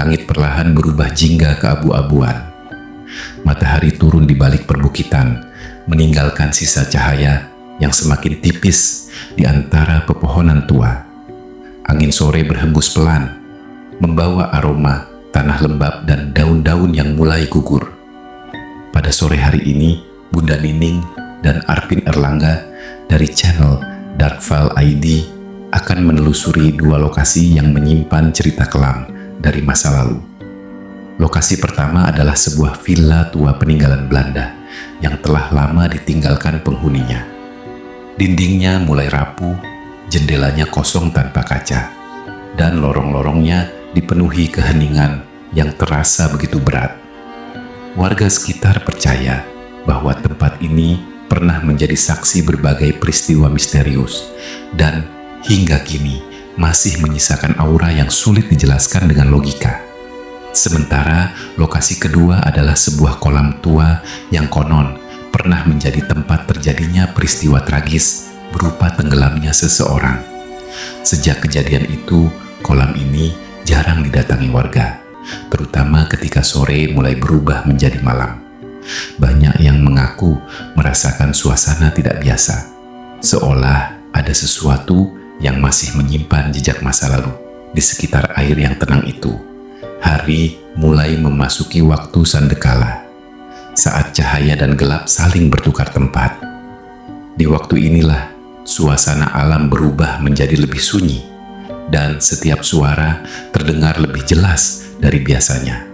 langit perlahan berubah jingga keabu-abuan. Matahari turun di balik perbukitan, meninggalkan sisa cahaya yang semakin tipis di antara pepohonan tua. Angin sore berhembus pelan, membawa aroma tanah lembab dan daun-daun yang mulai gugur. Pada sore hari ini, Bunda Nining dan Arvin Erlangga dari channel Dark File ID akan menelusuri dua lokasi yang menyimpan cerita kelam dari masa lalu. Lokasi pertama adalah sebuah villa tua peninggalan Belanda yang telah lama ditinggalkan penghuninya. Dindingnya mulai rapuh, jendelanya kosong tanpa kaca, dan lorong-lorongnya dipenuhi keheningan yang terasa begitu berat. Warga sekitar percaya bahwa tempat ini pernah menjadi saksi berbagai peristiwa misterius dan hingga kini masih menyisakan aura yang sulit dijelaskan dengan logika. Sementara lokasi kedua adalah sebuah kolam tua yang konon pernah menjadi tempat terjadinya peristiwa tragis berupa tenggelamnya seseorang. Sejak kejadian itu, kolam ini jarang didatangi warga, terutama ketika sore mulai berubah menjadi malam. Banyak yang mengaku merasakan suasana tidak biasa, seolah ada sesuatu yang masih menyimpan jejak masa lalu di sekitar air yang tenang itu. Hari mulai memasuki waktu sandekala, saat cahaya dan gelap saling bertukar tempat. Di waktu inilah suasana alam berubah menjadi lebih sunyi, dan setiap suara terdengar lebih jelas dari biasanya.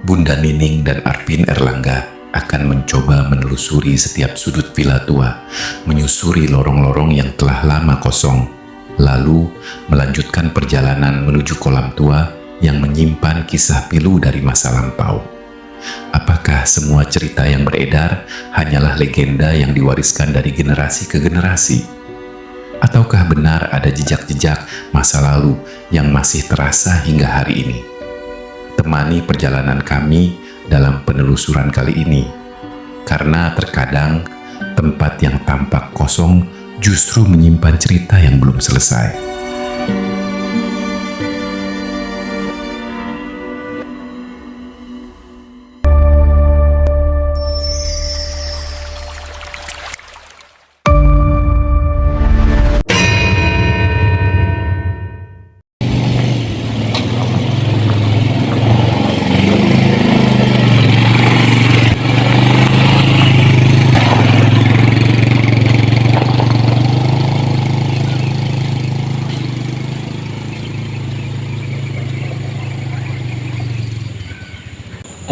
Bunda Nining dan Arvin Erlangga akan mencoba menelusuri setiap sudut villa tua, menyusuri lorong-lorong yang telah lama kosong, lalu melanjutkan perjalanan menuju kolam tua yang menyimpan kisah pilu dari masa lampau. Apakah semua cerita yang beredar hanyalah legenda yang diwariskan dari generasi ke generasi? Ataukah benar ada jejak-jejak masa lalu yang masih terasa hingga hari ini? Temani perjalanan kami dalam penelusuran kali ini, karena terkadang tempat yang tampak kosong justru menyimpan cerita yang belum selesai.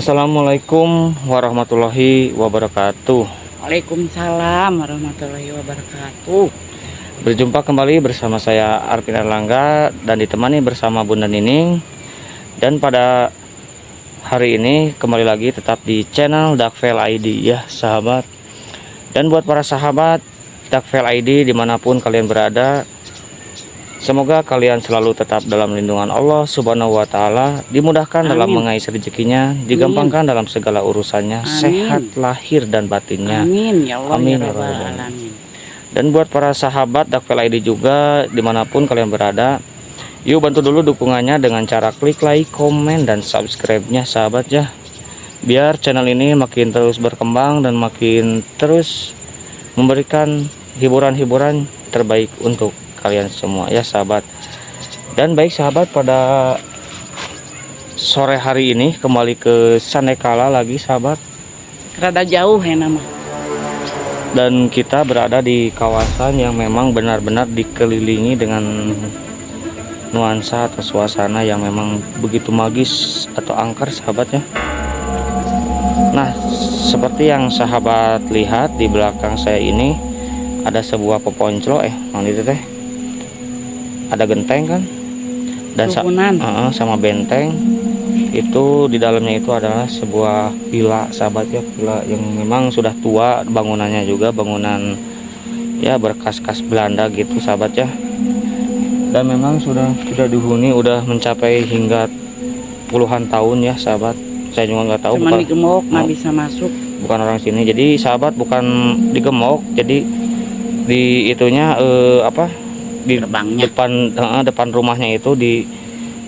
Assalamualaikum warahmatullahi wabarakatuh. Waalaikumsalam warahmatullahi wabarakatuh. Berjumpa kembali bersama saya Arvin Erlangga dan ditemani bersama Bunda Nining. Dan pada hari ini kembali lagi tetap di channel Dark File ID ya sahabat. Dan buat para sahabat Dark File ID dimanapun kalian berada, semoga kalian selalu tetap dalam lindungan Allah Subhanahu wa Ta'ala, dimudahkan dalam mengais rezekinya, digampangkan dalam segala urusannya, sehat lahir dan batinnya. Amin ya Allah. Amin ya ya Rabbal Alamin. Alamin. Dan buat para sahabat Dark File ID juga dimanapun kalian berada, yuk bantu dulu dukungannya dengan cara klik like, komen, dan subscribe-nya sahabat ya, biar channel ini makin terus berkembang dan makin terus memberikan hiburan-hiburan terbaik untuk kalian semua ya sahabat. Dan baik sahabat, pada sore hari ini kembali ke Sandekala lagi sahabat. Rada jauh ya nama. Dan kita berada di kawasan yang memang benar-benar dikelilingi dengan nuansa atau suasana yang memang begitu magis atau angker sahabat ya. Nah, seperti yang sahabat lihat di belakang saya ini ada sebuah peponclo itu teh. Ada genteng kan, dan sama benteng. Itu di dalamnya itu adalah sebuah villa sahabat ya, villa yang memang sudah tua bangunannya, juga bangunan ya berkas-kas Belanda gitu sahabat ya. Dan memang sudah dihuni, udah mencapai hingga puluhan tahun ya sahabat. Saya juga nggak tahu, cuman digemok nggak bisa masuk, bukan orang sini. Jadi sahabat, bukan digemok, jadi di itunya di gerbangnya. depan rumahnya itu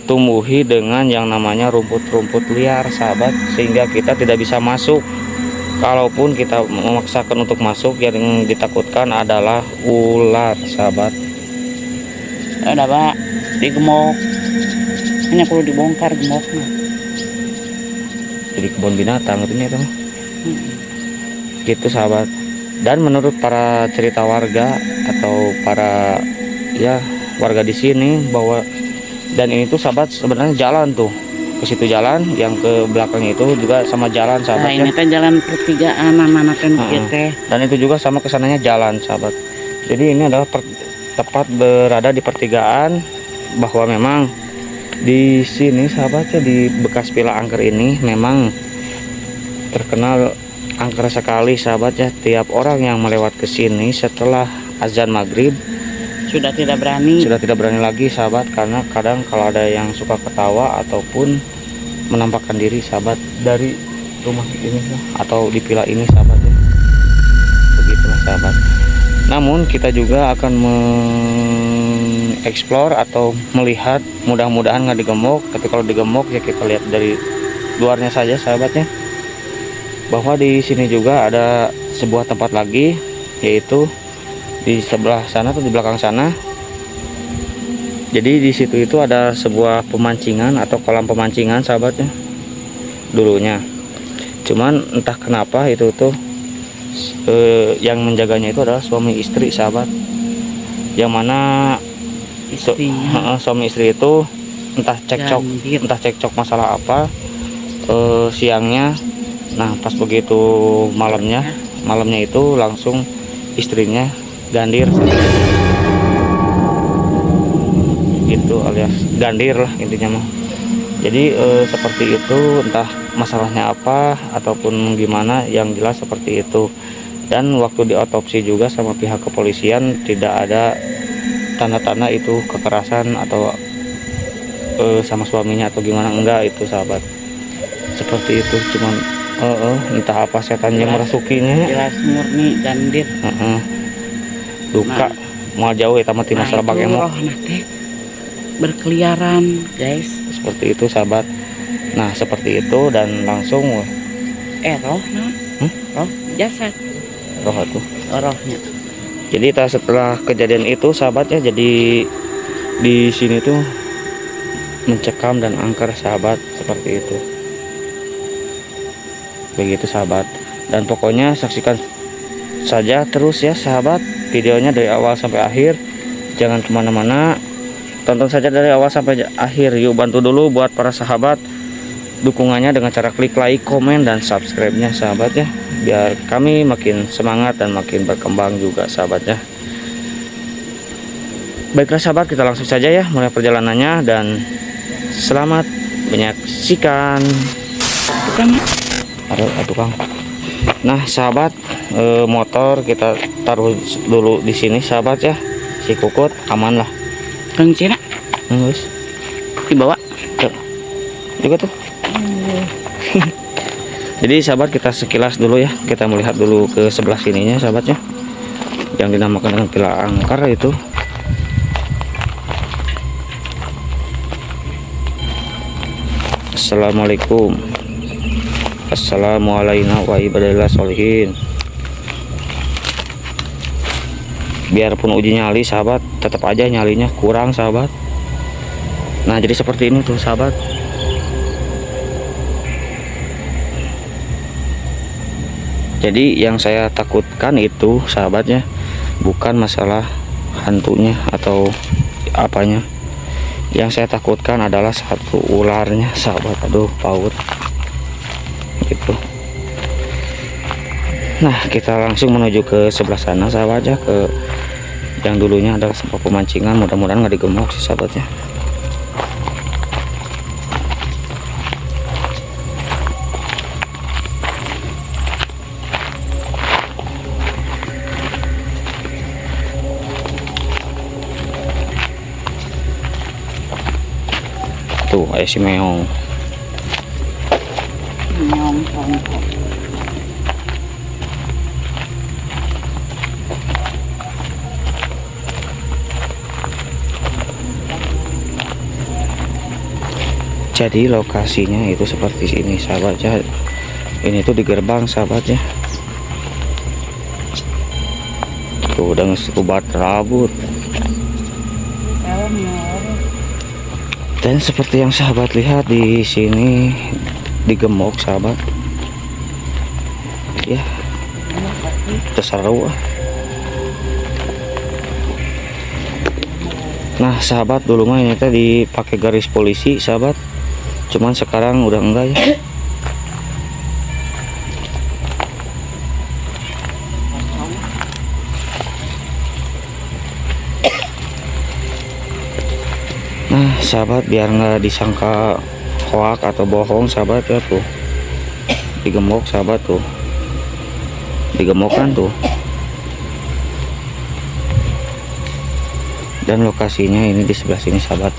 ditumbuhi dengan yang namanya rumput-rumput liar sahabat, sehingga kita tidak bisa masuk. Kalaupun kita memaksakan untuk masuk, yang ditakutkan adalah ular sahabat. Ada pak digemok, hanya perlu dibongkar gemoknya. Jadi kebun binatang itu gitu sahabat. Dan menurut para cerita warga atau para ya warga di sini bahwa dan ini tuh sahabat sebenarnya jalan tuh ke situ, jalan yang ke belakang itu juga sama jalan sahabat. Nah ini kan jalan pertigaan anak kan teh. Dan itu juga sama kesananya jalan sahabat. Jadi ini adalah tepat berada di pertigaan, bahwa memang di sini sahabatnya di bekas Villa Angker ini memang terkenal angker sekali sahabat ya. Tiap orang yang melewat ke sini setelah azan maghrib Sudah tidak berani lagi sahabat, karena kadang kalau ada yang suka ketawa ataupun menampakkan diri sahabat dari rumah ini atau di villa ini sahabat ya. Begitulah sahabat. Namun kita juga akan mengeksplor atau melihat, mudah-mudahan nggak digemuk, tapi kalau digemuk ya kita lihat dari luarnya saja sahabatnya, bahwa di sini juga ada sebuah tempat lagi, yaitu di sebelah sana atau di belakang sana. Jadi di situ itu ada sebuah pemancingan atau kolam pemancingan sahabatnya dulunya. Cuman entah kenapa itu tuh yang menjaganya itu adalah suami istri sahabat, yang mana suami istri itu entah cekcok masalah apa siangnya. Nah pas begitu malamnya itu langsung istrinya gandir gitu, alias gandir lah intinya mah. Jadi seperti itu, entah masalahnya apa ataupun gimana, yang jelas seperti itu. Dan waktu diotopsi juga sama pihak kepolisian tidak ada tanda-tanda itu kekerasan atau sama suaminya atau gimana, enggak itu sahabat. Seperti itu, cuman entah apa setan yang merasukinya. Jelas murni gandir. Duka mau jauh ya tamat masalah bagaimana berkeliaran guys, seperti itu sahabat. Nah seperti itu, dan langsung roh jasad rohnya. Jadi setelah kejadian itu sahabat ya, jadi di sini tuh mencekam dan angker sahabat, seperti itu. Begitu sahabat. Dan pokoknya saksikan saja terus ya sahabat videonya dari awal sampai akhir, jangan kemana-mana, tonton saja dari awal sampai akhir. Yuk bantu dulu buat para sahabat dukungannya dengan cara klik like, komen, dan subscribe nya sahabat ya, biar kami makin semangat dan makin berkembang juga sahabat ya. Baiklah sahabat, kita langsung saja ya mulai perjalanannya, dan selamat menyaksikan. Tukang. Nah sahabat, motor kita taruh dulu di sini sahabat ya. Si Kukut aman lah. Kang Cina dibawa juga tuh. Jadi sahabat, kita sekilas dulu ya, kita melihat dulu ke sebelah sininya sahabatnya, yang dinamakan dengan Villa Angker itu. Assalamualaikum. Assalamualaikum warahmatullahi wabarakatuh. Biarpun uji nyali sahabat, tetap aja nyalinya kurang sahabat. Nah jadi seperti ini tuh sahabat. Jadi yang saya takutkan itu sahabatnya bukan masalah hantunya atau apanya. Yang saya takutkan adalah satu ularnya sahabat. Aduh paut gitu. Nah kita langsung menuju ke sebelah sana sahabat ya, ke yang dulunya adalah sebuah pemancingan. Mudah-mudahan nggak digemuk sih sahabatnya. Tuh ayah si meong. Jadi lokasinya itu seperti ini sahabat ya. Ini tuh di gerbang sahabat ya. Tuh udah ngesebat rambut. Dan seperti yang sahabat lihat di sini digemuk sahabat. Ya. Terseru. Nah sahabat, dulu mah ini teh dipakai garis polisi sahabat, cuman sekarang udah enggak ya. Nah sahabat, biar nggak disangka hoak atau bohong sahabat ya, tuh digemuk sahabat, tuh digemuk kan tuh. Dan lokasinya ini di sebelah sini sahabat.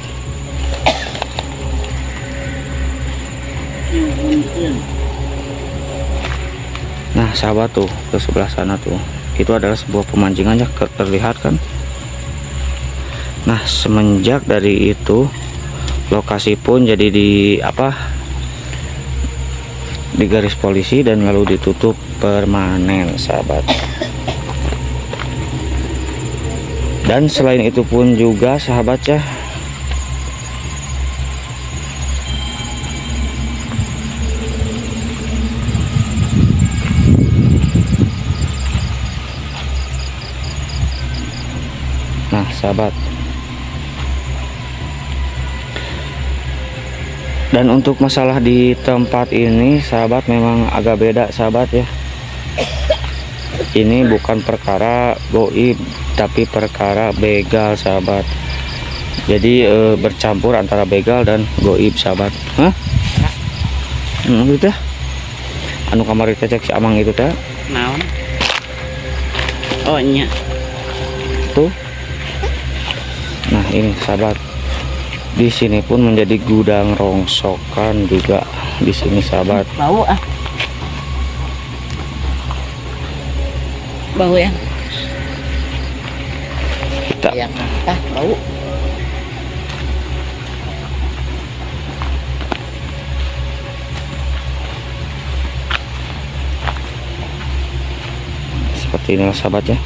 Nah sahabat, tuh ke sebelah sana tuh, itu adalah sebuah pemancingan ya, terlihat kan. Nah semenjak dari itu lokasi pun jadi di garis polisi dan lalu ditutup permanen sahabat. Dan selain itu pun juga sahabat ya, nah sahabat, dan untuk masalah di tempat ini sahabat memang agak beda sahabat ya. Ini bukan perkara goib tapi perkara begal sahabat. Jadi bercampur antara begal dan goib sahabat. Hah? Gitu ya. Anu kamar kita cek si Amang itu teh. Naon? Oh nya. Tuh. Nah ini sahabat. Di sini pun menjadi gudang rongsokan juga di sini sahabat. Bau ah. Bau ya. Kita Yang bau. seperti inilah sahabat ya.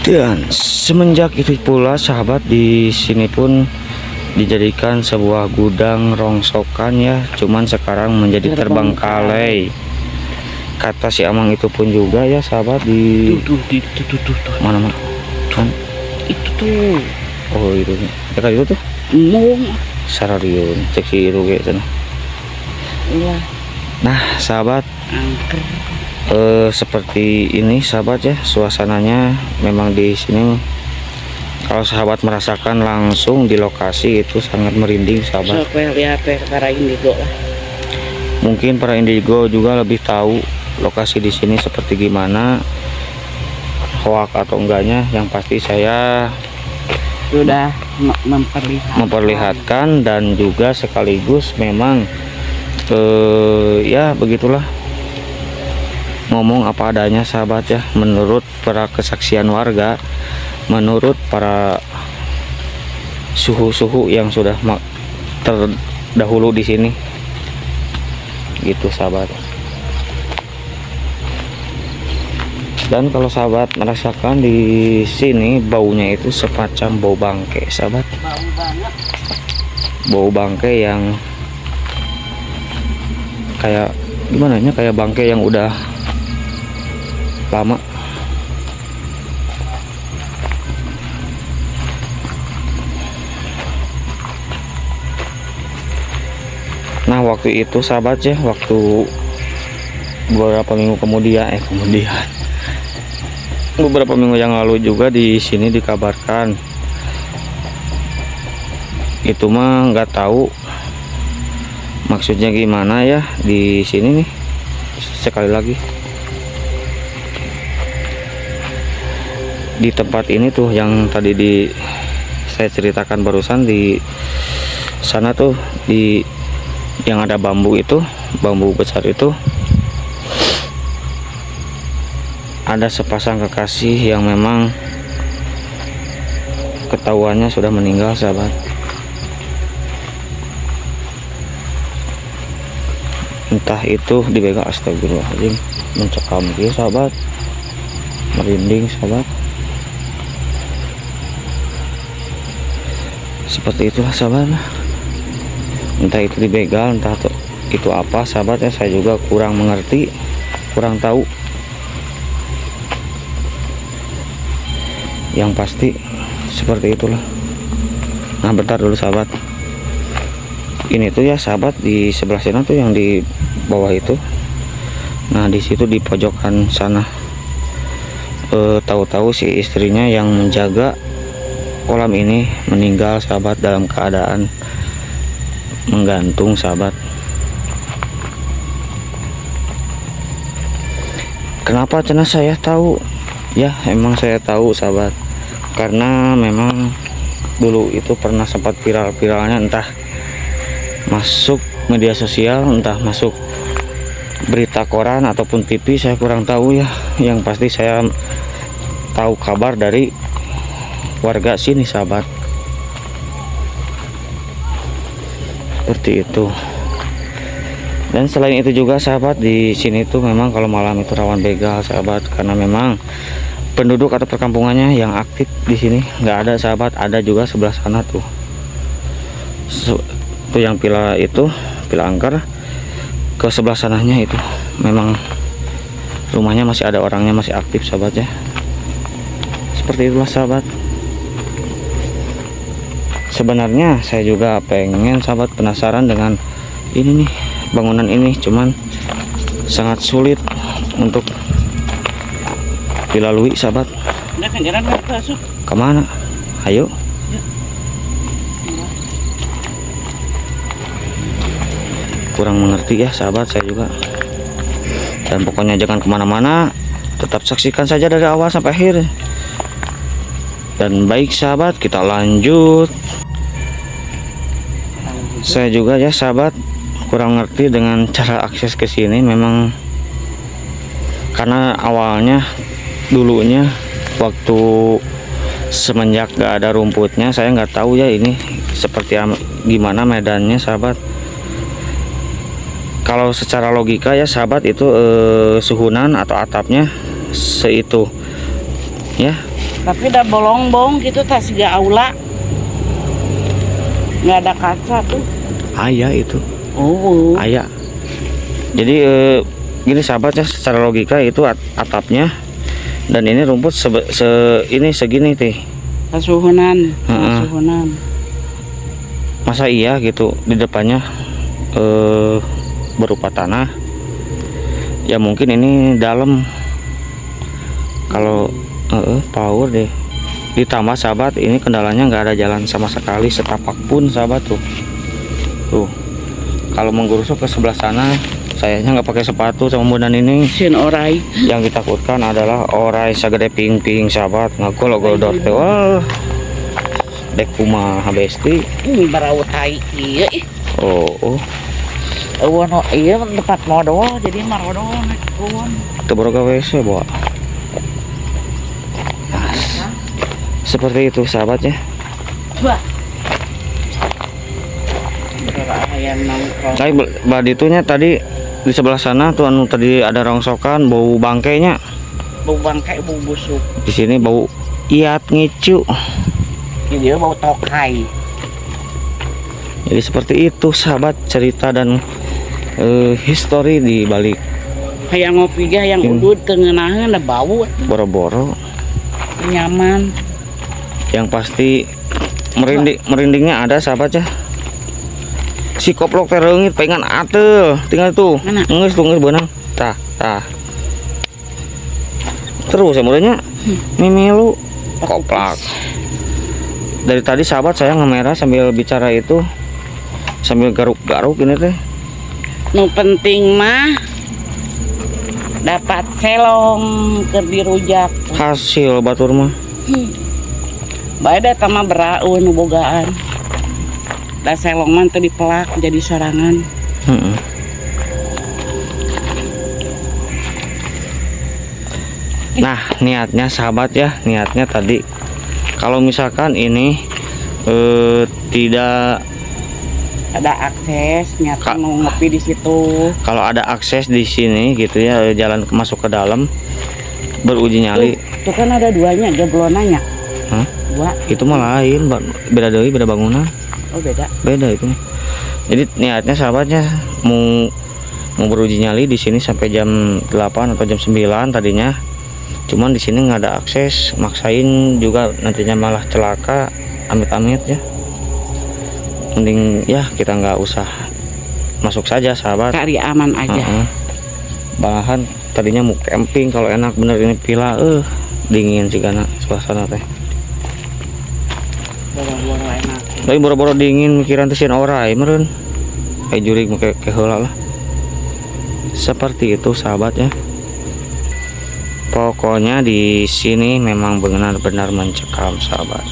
Dan semenjak itu pula sahabat, di sini pun dijadikan sebuah gudang rongsokan ya, cuman sekarang menjadi terbengkalai. Kata si Amang itu pun juga ya sahabat, di Tuh. mana kan Itu tuh. oh itu dekat itu tuh Mau. Sarariun cek si Iru kayak sana. Iya. Nah sahabat, Angker. seperti ini sahabat ya suasananya. Memang di sini kalau sahabat merasakan langsung di lokasi itu sangat merinding sahabat. Sok lihat para indigo lah. Mungkin para indigo juga lebih tahu lokasi di sini seperti gimana, hoak atau enggaknya. Yang pasti saya Sudah memperlihatkan dan juga sekaligus memang ya begitulah, ngomong apa adanya sahabat ya, menurut para kesaksian warga, menurut para suhu-suhu yang sudah terdahulu di sini gitu sahabat. Dan kalau sahabat merasakan di sini baunya itu semacam bau bangke sahabat, Bau banget. bau bangke yang kayak gimana ya, kayak bangke yang udah lama. Nah waktu itu sahabat ya, waktu beberapa minggu beberapa minggu yang lalu juga di sini dikabarkan, itu mah nggak tahu maksudnya gimana ya. Di sini nih sekali lagi di tempat ini tuh yang tadi saya ceritakan barusan, di sana tuh di yang ada bambu itu, bambu besar itu, ada sepasang kekasih yang memang ketahuannya sudah meninggal sahabat. Entah itu dibegal, astagfirullahaladzim, mencekam gitu sahabat, merinding sahabat. Seperti itulah sahabat, entah itu dibegal, entah itu apa sahabat ya, saya juga kurang mengerti, kurang tahu. Yang pasti seperti itulah. Nah bentar dulu sahabat, ini tuh ya sahabat, di sebelah sana tuh yang di bawah itu, nah di situ di pojokan sana, tahu-tahu si istrinya yang menjaga kolam ini meninggal sahabat, dalam keadaan menggantung sahabat. Kenapa cenah saya tahu? Ya emang saya tahu sahabat, karena memang dulu itu pernah sempat viral-viralnya, entah masuk media sosial, entah masuk berita koran ataupun TV, saya kurang tahu ya. Yang pasti saya tahu kabar dari warga sini sahabat, seperti itu. Dan selain itu juga sahabat, di sini tuh memang kalau malam itu rawan begal sahabat, karena memang penduduk atau perkampungannya yang aktif di sini nggak ada sahabat. Ada juga sebelah sana tuh, tuh yang pila itu, pila angker, ke sebelah sananya itu memang rumahnya masih ada orangnya, masih aktif sahabat ya. Seperti itulah sahabat. Sebenarnya saya juga pengen sahabat, penasaran dengan ini nih, bangunan ini, cuman sangat sulit untuk dilalui sahabat. Nah, kan jalan masuk. Kemana? Ayo. Kurang mengerti ya sahabat, saya juga. Dan pokoknya jangan kemana-mana, tetap saksikan saja dari awal sampai akhir. Dan baik sahabat, kita lanjut. Saya juga ya sahabat kurang ngerti dengan cara akses ke sini, memang karena awalnya dulunya waktu semenjak gak ada rumputnya, saya nggak tahu ya ini seperti gimana medannya sahabat. Kalau secara logika ya sahabat, itu suhunan atau atapnya seitu ya, Tapi udah bolong-bolong gitu, tas gak aula. Nggak ada kaca tuh. ayah itu Oh. ayah. Jadi gini sahabat ya, secara logika itu atapnya, dan ini rumput ini segini teh. Kasuhunan. Heeh. Kasuhunan. Masa iya gitu di depannya berupa tanah? Ya mungkin ini dalam, kalau power deh. Ditambah sahabat, ini kendalanya nggak ada jalan sama sekali setapak pun sahabat tuh. Kalau menggurusuk ke sebelah sana, sayanya nggak pakai sepatu sama mudan ini. Sin orai. Yang ditakutkan adalah orai sagede ping-ping sahabat, ngagol-golodor teh. Wah, dek kumaha besti. Ini baraut tai ieu ih. Oh. Eueun ieu tempat modal, jadi marodol nek eueun. Teu boga WC bawa. Seperti itu sahabat ya. Bah. Ayam nongkrong. Tapi baditunya tadi di sebelah sana tuh anu tadi ada rongsokan, bau bangkainya. Bau bangkai, bau busuk. Di sini bau iat ngicu. Ini dia bau tokai. Jadi seperti itu sahabat cerita dan histori di balik Kayak ngopi ge yang udud teu ngeunaheun da bau boro-boro. nyaman. Yang pasti merindingnya ada sahabat ya. Si koplok teh reungit pengen ateu, tinggal tuh. Mana? Geus beunang. Tah. Terus ya mudahnya mimilu koplak. Dari tadi sahabat saya ngemerah sambil bicara itu, sambil garuk-garuk ini teh. Nu penting mah dapat selong keur dirujak. Hasil batur mah. Bae da tama beraun nu bogaan. Da selong mah teu dipelak jadi sorangan. Mm-mm. Nah, niatnya sahabat ya, niatnya tadi kalau misalkan ini tidak Ada akses, Kak. nyata mau ngopi di situ. kalau ada akses di sini gitu ya, jalan masuk ke dalam beruji nyali. Tuh kan ada duanya, jablonanya. Hah? Dua. Itu mah lain, beda deui, beda bangunan. Oh beda. Beda itu. Jadi niatnya sahabatnya mau beruji nyali di sini sampai jam 8 atau jam 9 tadinya. Cuman di sini nggak ada akses, maksain juga nantinya malah celaka, amit-amit ya. Mending ya kita nggak usah masuk saja sahabat. Cari aman aja. Bahan tadinya mau camping kalau enak bener ini pila dingin sih karena suasana teh. Boro-boro enak. Tapi boro-boro dingin mikiran teh sieun orai meureun. Kayak jurig make heula lah. Seperti itu sahabat ya. Pokoknya di sini memang benar-benar mencekam sahabat.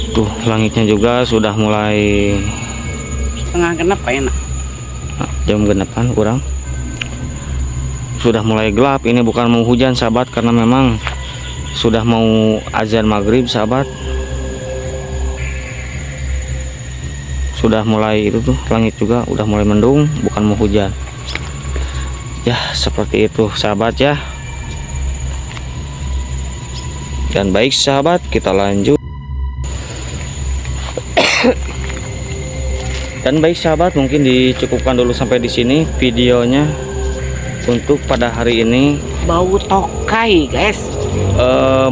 Tuh langitnya juga sudah mulai Tengah genep enak. jam genepan kurang. Sudah mulai gelap, ini bukan mau hujan sahabat karena memang sudah mau azan maghrib sahabat. Sudah mulai itu tuh langit juga udah mulai mendung, bukan mau hujan. Ya seperti itu sahabat ya. Dan baik sahabat, kita lanjut. Dan baik sahabat, mungkin dicukupkan dulu sampai di sini videonya untuk pada hari ini. Bau tokai guys.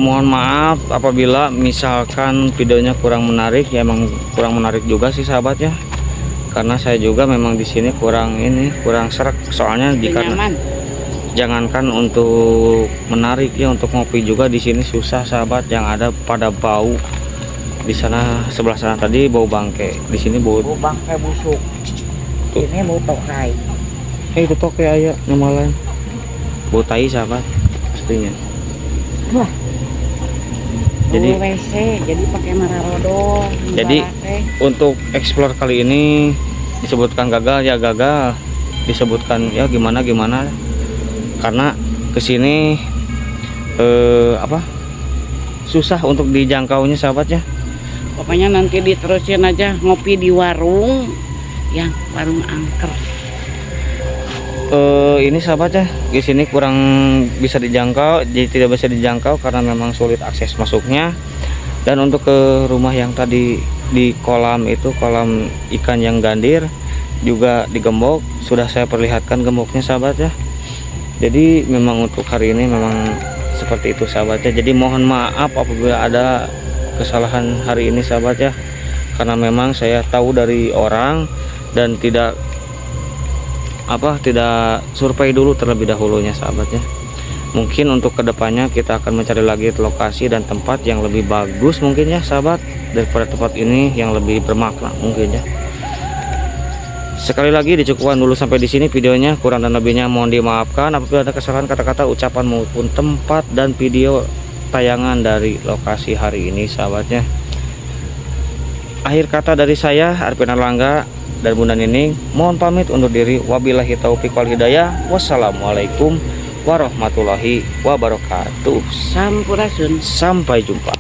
Mohon maaf apabila misalkan videonya kurang menarik, ya emang kurang menarik juga sih sahabat ya. Karena saya juga memang di sini kurang serak, soalnya jika Nyaman. jangankan untuk menarik ya, untuk ngopi juga di sini susah sahabat, yang ada pada bau. Di sana sebelah sana tadi bau bangke, di sini bau Bangkai busuk. Tuh. Ini bau tokai. itu toke aya nyamalan. Bau tai sahabat pastinya. Wah. Jadi Bau WC, jadi pakai mararodo. Jadi untuk explore kali ini disebutkan gagal ya gagal, disebutkan ya gimana karena kesini susah untuk dijangkaunya sahabat ya. pokoknya nanti diterusin aja ngopi di warung yang warung angker. Ini sahabat ya, di sini kurang bisa dijangkau, jadi tidak bisa dijangkau karena memang sulit akses masuknya. Dan untuk ke rumah yang tadi di kolam itu, kolam ikan yang gandir juga digembok, sudah saya perlihatkan gemboknya sahabat ya. Jadi memang untuk hari ini memang seperti itu sahabat ya. Jadi mohon maaf apabila ada kesalahan hari ini sahabat ya, karena memang saya tahu dari orang dan tidak survei dulu terlebih dahulunya sahabat ya. Mungkin untuk kedepannya kita akan mencari lagi lokasi dan tempat yang lebih bagus mungkin ya sahabat, daripada tempat ini yang lebih bermakna mungkin ya. Sekali lagi dicukupkan dulu sampai di sini videonya, kurang dan lebihnya mohon dimaafkan apabila ada kesalahan kata-kata, ucapan maupun tempat dan video tayangan dari lokasi hari ini sahabatnya. Akhir kata dari saya Arvin Erlangga dan Bunda Nining, mohon pamit undur diri. Wabillahi taufiq wal hidayah. Wassalamualaikum warahmatullahi wabarakatuh. Sampurasun. Sampai jumpa.